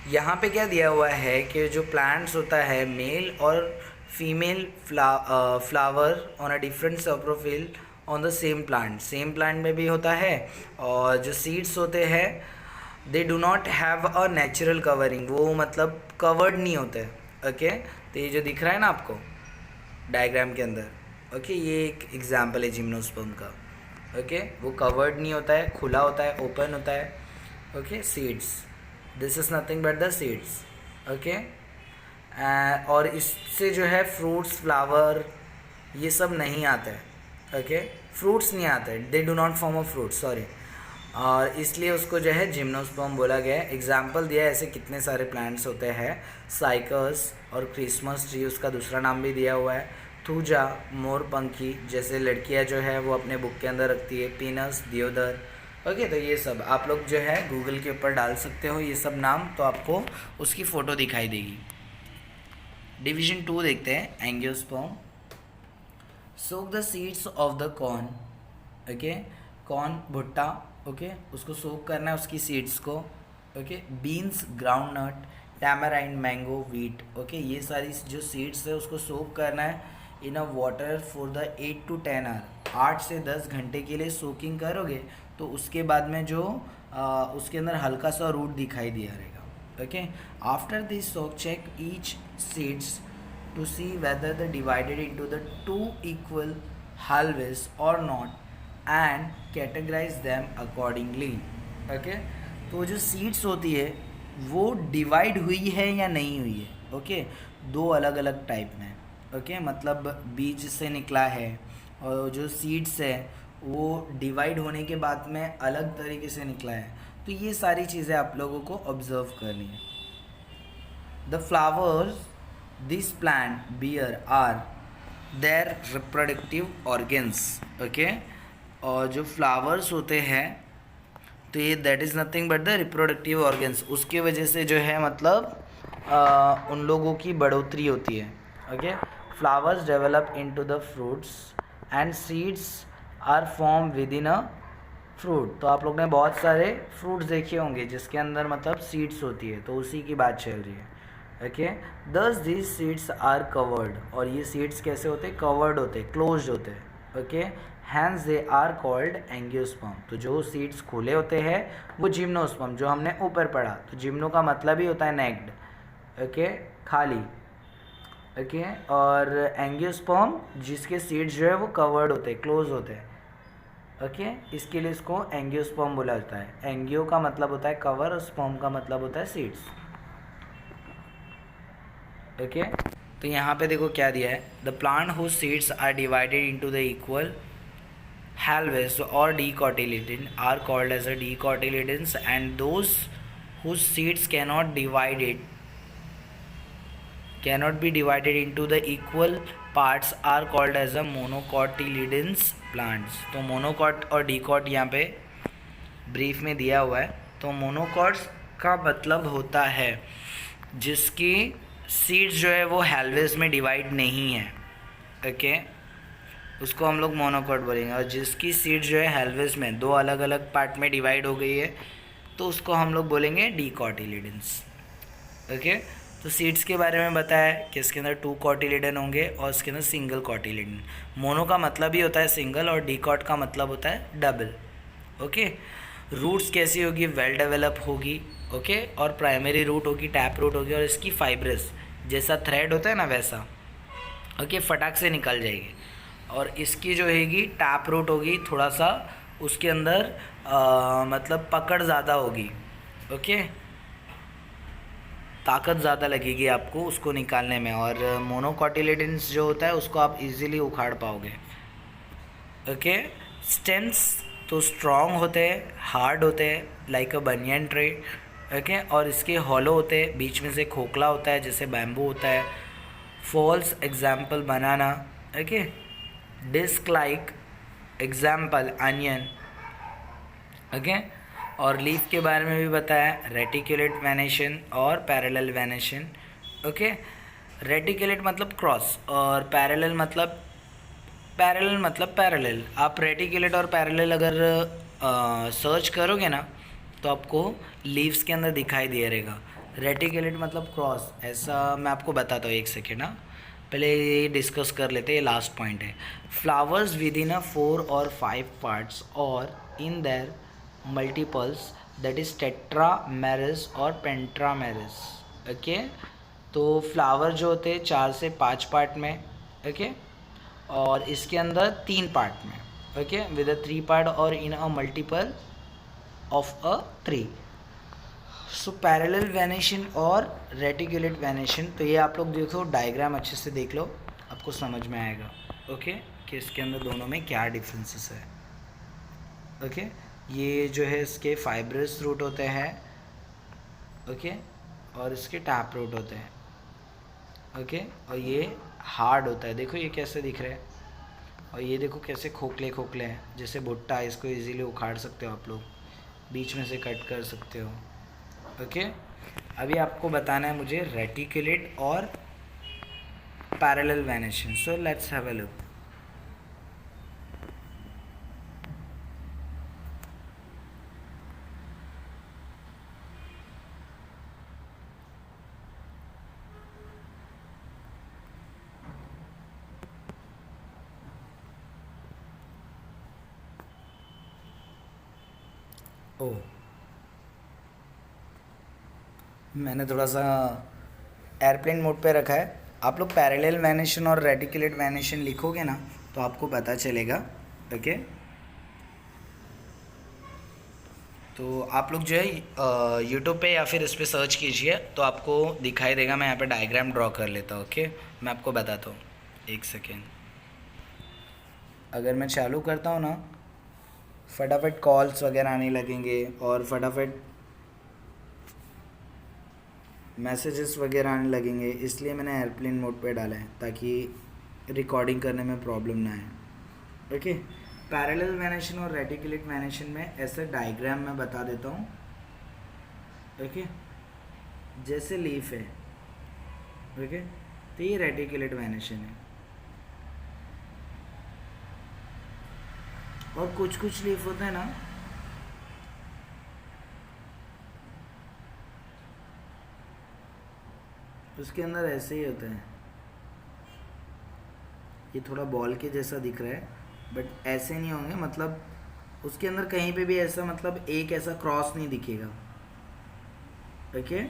यहाँ पे क्या दिया हुआ है कि जो प्लांट्स होता है मेल और female flower on a different sporophyll on the same plant, same plant में भी होता है। और जो सीड्स होते हैं they do not have a natural covering, वो मतलब कवर्ड नहीं होते। ओके, तो ये जो दिख रहा है ना आपको डायग्राम के अंदर, ओके, ये एक एग्जांपल है जिम्नोस्पर्म का। ओके, वो कवर्ड नहीं होता है, खुला होता है, ओपन होता है। Okay, seeds, this is nothing but the seeds. Okay, और इससे जो है फ्रूट्स, फ्लावर, ये सब नहीं आता है। ओके, फ्रूट्स नहीं आते, दे do not form a fruit, sorry, और इसलिए उसको जो है जिम्नोस्पर्म बोला गया है। एग्जाम्पल दिया है, ऐसे कितने सारे प्लांट्स होते हैं, साइकस और क्रिसमस ट्री, उसका दूसरा नाम भी दिया हुआ है, थूजा, मोरपंखी, जैसे लड़कियां जो है वो अपने बुक के अंदर रखती है, पीनस, दियोदर। ओके, तो ये सब आप लोग जो है गूगल के ऊपर डाल सकते हो ये सब नाम, तो आपको उसकी फ़ोटो दिखाई देगी। डिवीजन 2 देखते हैं, angiosperm. Soak the seeds of the corn. Okay, corn भुट्टा, ओके, उसको सोक करना है उसकी सीड्स को। Okay, beans, groundnut, tamarind, mango, wheat. Okay, ये सारी जो सीड्स है उसको सोक करना है in a water for the 8 to 10 hour, 8 से 10 घंटे के लिए सोकिंग करोगे तो उसके बाद में जो उसके अंदर हल्का सा रूट दिखाई दिया रहेगा। Okay, after this soak check each seeds to see whether they divided into the two equal halves or not and categorize them accordingly. Okay, तो जो सीड्स होती है वो डिवाइड हुई है या नहीं हुई है। ओके, दो अलग अलग टाइप में। ओके, मतलब बीज से निकला है और जो सीड्स है वो डिवाइड होने के बाद में अलग तरीके से निकला है। तो ये सारी चीज़ें आप लोगों को ऑब्जर्व करनी है। The flowers this plant bear are their reproductive organs. Okay, और जो फ्लावर्स होते हैं तो ये that is nothing but the reproductive organs, उसके वजह से जो है मतलब उन लोगों की बढ़ोतरी होती है। Okay, flowers develop into the fruits and seeds are form within a fruit. तो आप लोग ने बहुत सारे फ्रूट्स देखे होंगे जिसके अंदर मतलब सीड्स होती है, तो उसी की बात चल रही है। ओके, दस दीज सीड्स आर कवर्ड, और ये सीड्स कैसे होते हैं? कवर्ड होते हैं, क्लोज्ड होते हैं। Okay, hence they are called angiosperm. तो जो सीड्स खुले होते हैं वो जिम्नोस्पर्म, जो हमने ऊपर पढ़ा। तो जिम्नो का मतलब ही होता है नेक्ड। ओके, खाली। ओके, और एंजियोस्पर्म जिसके सीड्स जो है वो कवर्ड होते हैं, क्लोज होते हैं। ओके, इसके लिए इसको एंजियोस्पर्म बोला जाता है। एंजियो का मतलब होता है कवर और स्पर्म का मतलब होता है सीड्स। ओके, तो यहाँ पे देखो क्या दिया है, the plant whose seeds are divided into the equal halves or dicotyledon are called as a dicotyledons, and those whose seeds cannot be divided into the equal parts are called as a monocotyledons plants। तो monocot और डिकॉट यहाँ पे brief में दिया हुआ है। तो monocots का मतलब होता है जिसकी सीड्स जो है वो हेल्वेस में डिवाइड नहीं है। ओके, उसको हम लोग मोनोकॉट बोलेंगे। और जिसकी सीड जो है हेल्वेस में दो अलग अलग पार्ट में डिवाइड हो गई है तो उसको हम लोग बोलेंगे डिकॉटिलिडन्स। ओके, तो सीड्स के बारे में बताया कि इसके अंदर 2 कॉटिलिडन होंगे और इसके अंदर सिंगल कॉटिलिडन। मोनो का मतलब ही होता है सिंगल और डिकॉट का मतलब होता है डबल। ओके, रूट्स कैसी होगी, वेल डेवलप होगी। ओके, और प्राइमरी रूट होगी, टैप रूट होगी, और इसकी फाइब्रस जैसा थ्रेड होता है ना वैसा। ओके, फटाक से निकल जाएगी। और इसकी जो हैगी टैप रूट होगी, थोड़ा सा उसके अंदर मतलब पकड़ ज़्यादा होगी। ओके, ताकत ज़्यादा लगेगी आपको उसको निकालने में। और मोनोकॉटिलिडन्स जो होता है उसको आप इजीली उखाड़ पाओगे। ओके, स्टेम्स तो स्ट्रॉन्ग होते हैं, हार्ड होते हैं लाइक अ बनियन ट्री। ओके, और इसके हॉलो होते हैं, बीच में से खोखला होता है जैसे बैम्बू होता है। False example banana. Okay, disc like example onion. Okay, और लीफ के बारे में भी बताया, रेटिकुलेट वेनेशन और पैरेलल वेनेशन। ओके, रेटिकुलेट मतलब क्रॉस और पैरेलल मतलब पैरेलल। आप रेटिकुलेट और पैरेलल अगर सर्च करोगे ना तो आपको लीव्स के अंदर दिखाई दे रहेगा। रेटिकुलेट मतलब क्रॉस, ऐसा मैं आपको बताता हूँ, एक सेकेंड। हाँ, पहले ये डिस्कस कर लेते हैं, ये लास्ट पॉइंट है। फ्लावर्स विद इन अ 4 और 5 पार्ट्स और in their multiples, that is tetramerous और पेंट्रामेरस। ओके, तो फ्लावर जो होते हैं 4 से 5 पार्ट में। ओके, और इसके अंदर 3 पार्ट में। ओके, विद अ 3 पार्ट और in a multiple of a 3। So parallel venation और रेटिकुलेट वेनेशन, तो ये आप लोग देखो, डायग्राम अच्छे से देख लो, आपको समझ में आएगा। ओके, कि इसके अंदर दोनों में क्या डिफरेंसेस है। ओके, ये जो है इसके फाइब्रस रूट होते हैं। ओके, और इसके टैप रूट होते हैं। ओके, और ये हार्ड होता है, देखो ये कैसे दिख रहा है। और ये देखो कैसे खोखले खोखले हैं, जैसे भुट्टा, इसको इजीली उखाड़ सकते हो आप लोग, बीच में से कट कर सकते हो। ओके, अभी आपको बताना है मुझे रेटिकुलेट और parallel venation. So let's have a look. ओ, मैंने थोड़ा सा एयरप्लेन मोड पे रखा है। आप लोग पैरेलल वेनेशन और रेटिकुलेट वेनेशन लिखोगे ना तो आपको पता चलेगा। ओके, तो आप लोग जो है यूट्यूब पे या फिर इस पर सर्च कीजिए तो आपको दिखाई देगा। मैं यहाँ पे डायग्राम ड्रॉ कर लेता हूँ। ओके, मैं आपको बताता हूँ, एक सेकेंड। अगर मैं चालू करता हूँ ना, फटाफट कॉल्स वगैरह आने लगेंगे और फटाफट मैसेजेस वगैरह आने लगेंगे, इसलिए मैंने एयरप्लेन मोड पे डाला है ताकि रिकॉर्डिंग करने में प्रॉब्लम ना आए। ओके, पैरेलल वेनेशन और रेटिकुलेट वेनेशन में ऐसे डायग्राम मैं बता देता हूँ। ओके, जैसे लीफ है। ओके, तो ये रेटिकुलेट वेनेशन है। और कुछ लीफ होते हैं ना, उसके अंदर ऐसे ही होते हैं। ये थोड़ा बॉल के जैसा दिख रहा है बट ऐसे नहीं होंगे, मतलब उसके अंदर कहीं पे भी ऐसा मतलब एक ऐसा क्रॉस नहीं दिखेगा। ओके,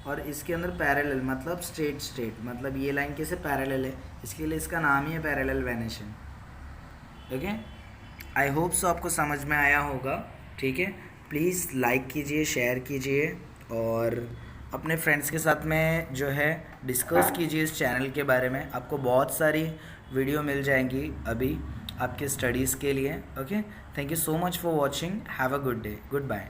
और इसके अंदर पैरेलल मतलब स्ट्रेट, मतलब ये लाइन कैसे पैरेलल है, इसके लिए इसका नाम ही है parallel venation. Okay, I hope so आपको समझ में आया होगा, ठीक है। प्लीज़ लाइक कीजिए, शेयर कीजिए और अपने फ्रेंड्स के साथ में जो है डिस्कस कीजिए इस चैनल के बारे में। आपको बहुत सारी वीडियो मिल जाएंगी अभी आपके स्टडीज़ के लिए। Okay, thank you so much for watching, have a good day, good bye.